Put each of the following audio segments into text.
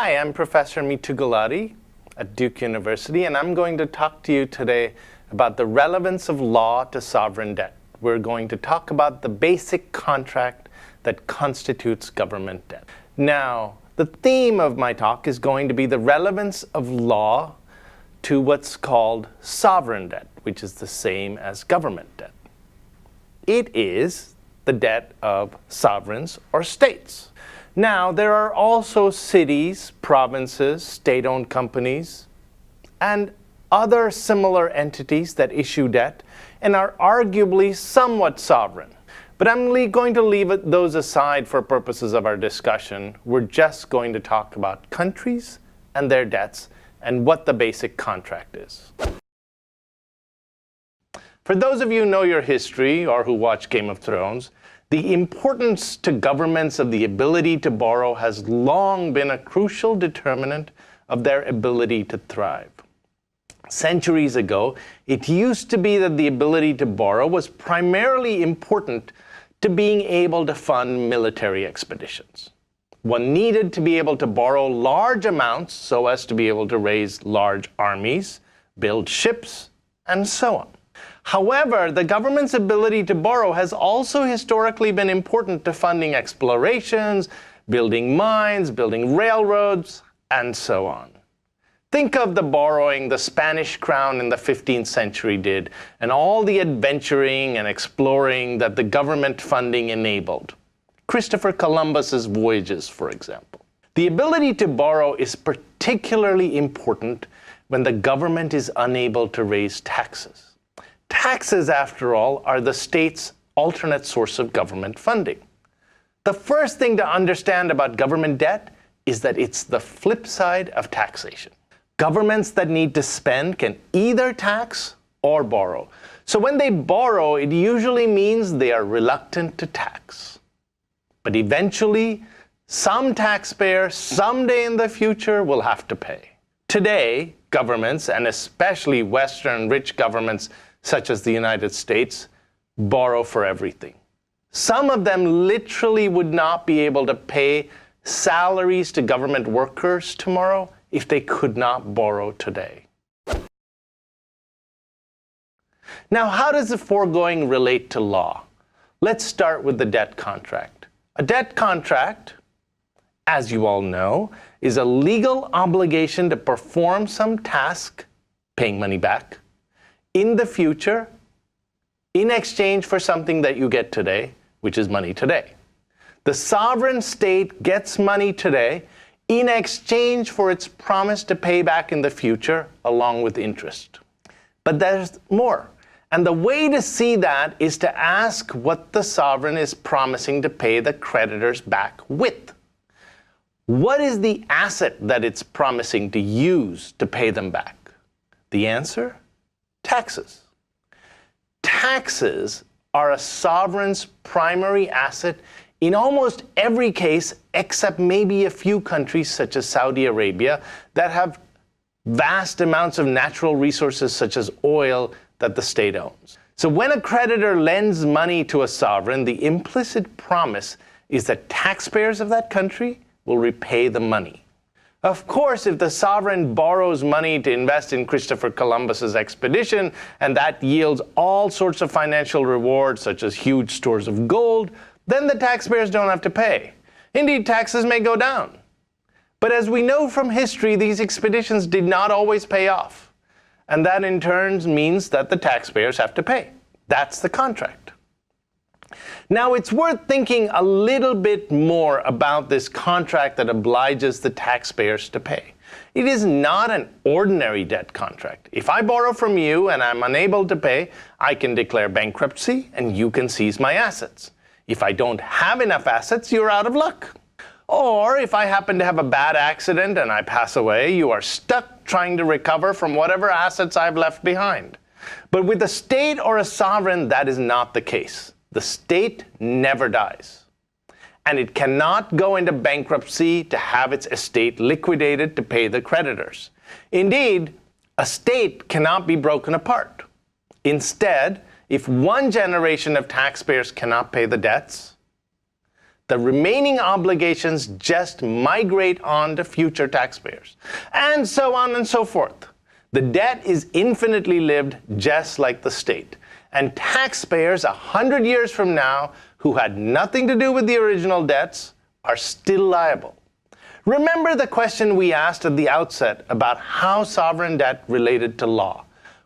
Hi, I'm Professor Mitu Gulati at Duke University, and I'm going to talk to you today about the relevance of law to sovereign debt. We're going to talk about the basic contract that constitutes government debt. Now, the theme of my talk is going to be the relevance of law to what's called sovereign debt, which is the same as government debt. It is the debt of sovereigns or states. Now, there are also cities, provinces, state-owned companies, and other similar entities that issue debt and are arguably somewhat sovereign. But I'm going to leave those aside for purposes of our discussion. We're just going to talk about countries and their debts and what the basic contract is. For those of you who know your history or who watch Game of Thrones, the importance to governments of the ability to borrow has long been a crucial determinant of their ability to thrive. Centuries ago, it used to be that the ability to borrow was primarily important to being able to fund military expeditions. One needed to be able to borrow large amounts so as to be able to raise large armies, build ships, and so on. However, the government's ability to borrow has also historically been important to funding explorations, building mines, building railroads, and so on. Think of the borrowing the Spanish crown in the 15th century did, and all the adventuring and exploring that the government funding enabled. Christopher Columbus's voyages, for example. The ability to borrow is particularly important when the government is unable to raise taxes. Taxes, after all, are the state's alternate source of government funding. The first thing to understand about government debt is that it's the flip side of taxation. Governments that need to spend can either tax or borrow. So when they borrow, it usually means they are reluctant to tax. But eventually, some taxpayer someday in the future will have to pay. Today, governments, and especially Western rich governments such as the United States, borrow for everything. Some of them literally would not be able to pay salaries to government workers tomorrow if they could not borrow today. Now, how does the foregoing relate to law? Let's start with the debt contract. A debt contract, as you all know, is a legal obligation to perform some task, paying money back, in the future, in exchange for something that you get today, which is money today. The sovereign state gets money today in exchange for its promise to pay back in the future, along with interest. But there's more. And the way to see that is to ask what the sovereign is promising to pay the creditors back with. What is the asset that it's promising to use to pay them back? The answer? Taxes. Taxes are a sovereign's primary asset in almost every case, except maybe a few countries such as Saudi Arabia that have vast amounts of natural resources such as oil that the state owns. So when a creditor lends money to a sovereign, the implicit promise is that taxpayers of that country will repay the money. Of course, if the sovereign borrows money to invest in Christopher Columbus's expedition, and that yields all sorts of financial rewards, such as huge stores of gold, then the taxpayers don't have to pay. Indeed, taxes may go down. But as we know from history, these expeditions did not always pay off. And that in turn means that the taxpayers have to pay. That's the contract. Now, it's worth thinking a little bit more about this contract that obliges the taxpayers to pay. It is not an ordinary debt contract. If I borrow from you and I'm unable to pay, I can declare bankruptcy and you can seize my assets. If I don't have enough assets, you're out of luck. Or if I happen to have a bad accident and I pass away, you are stuck trying to recover from whatever assets I've left behind. But with a state or a sovereign, that is not the case. The state never dies, and it cannot go into bankruptcy to have its estate liquidated to pay the creditors. Indeed, a state cannot be broken apart. Instead, if one generation of taxpayers cannot pay the debts, the remaining obligations just migrate on to future taxpayers. And so on and so forth. The debt is infinitely lived just like the state. And taxpayers 100 years from now who had nothing to do with the original debts are still liable. Remember the question we asked at the outset about how sovereign debt related to law.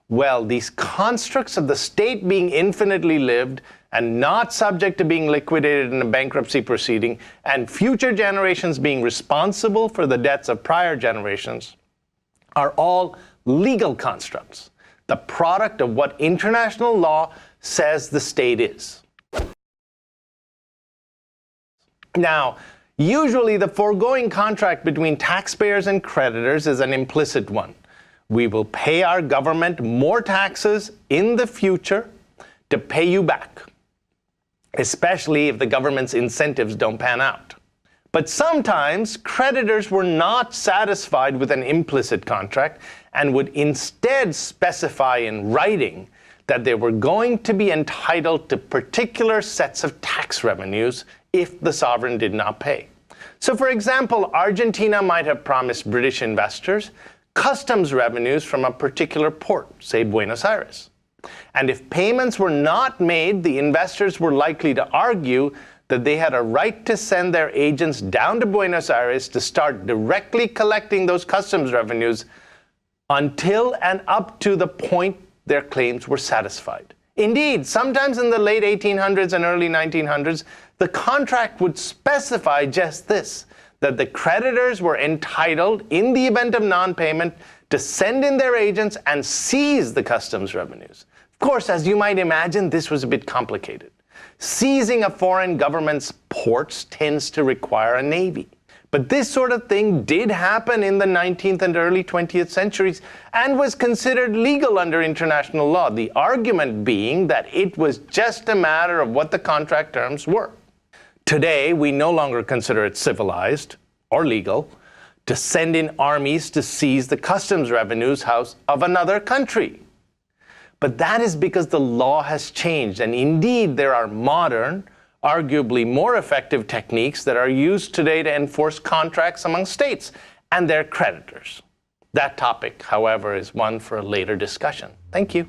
Well, these constructs of the state being infinitely lived and not subject to being liquidated in a bankruptcy proceeding, and future generations being responsible for the debts of prior generations, are all legal constructs, the product of what international law says the state is. Now, usually the foregoing contract between taxpayers and creditors is an implicit one. We will pay our government more taxes in the future to pay you back, especially if the government's incentives don't pan out. But sometimes creditors were not satisfied with an implicit contract and would instead specify in writing that they were going to be entitled to particular sets of tax revenues if the sovereign did not pay. So for example, Argentina might have promised British investors customs revenues from a particular port, say Buenos Aires. And if payments were not made, the investors were likely to argue that they had a right to send their agents down to Buenos Aires to start directly collecting those customs revenues until and up to the point their claims were satisfied. Indeed, sometimes in the late 1800s and early 1900s, the contract would specify just this, that the creditors were entitled, in the event of non-payment, to send in their agents and seize the customs revenues. Of course, as you might imagine, this was a bit complicated. Seizing a foreign government's ports tends to require a navy. But this sort of thing did happen in the 19th and early 20th centuries and was considered legal under international law, the argument being that it was just a matter of what the contract terms were. Today, we no longer consider it civilized or legal to send in armies to seize the customs revenues house of another country. But that is because the law has changed, and indeed there are modern, arguably more effective techniques that are used today to enforce contracts among states and their creditors. That topic, however, is one for a later discussion. Thank you.